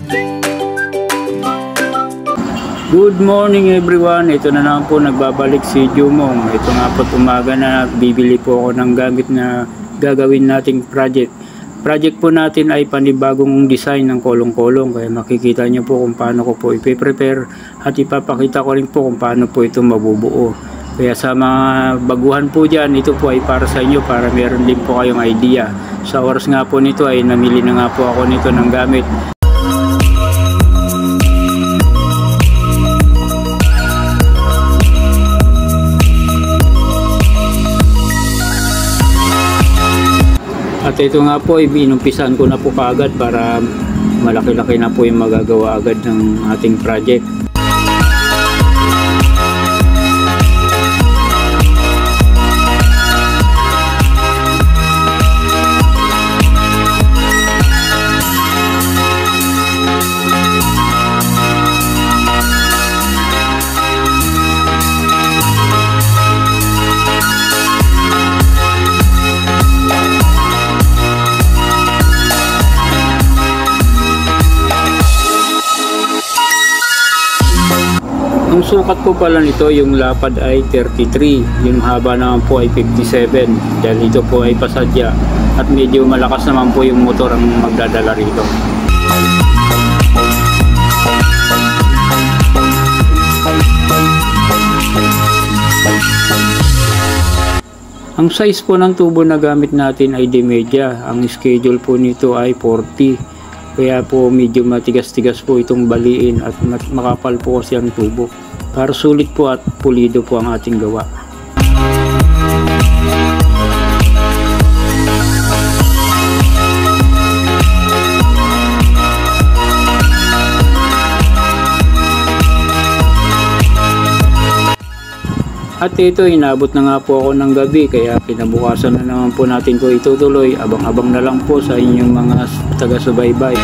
Good morning everyone, ito na naman po nagbabalik si Jumong. Ito nga po umaga na bibili po ako ng gamit na gagawin nating project. Project po natin ay panibagong design ng kolong-kolong, kaya makikita nyo po kung paano ko po ipe-prepare at ipapakita ko rin po kung paano po ito mabubuo. Kaya sa mga baguhan po dyan, ito po ay para sa inyo, para meron din po kayong idea. Sa oras nga po nito ay namili na nga po ako nito ng gamit. At ito nga po, inumpisan ko na po kaagad para malaki-laki na po yung magagawa agad ng ating project. Ang sukat po pala nito, yung lapad ay 33, yung haba naman po ay 57, dahil ito po ay pasadya at medyo malakas naman po yung motor ang magdadala rito. Ang size po ng tubo na gamit natin ay D-media, ang schedule po nito ay 40. Kaya po medyo matigas-tigas po itong baliin at makapal po kasi ang tubo. Para sulit po at pulido po ang ating gawa. At ito, inabot na nga po ako ng gabi, kaya kinabukasan na naman po natin ito itutuloy. Abang-abang na lang po sa inyong mga taga-subaybay.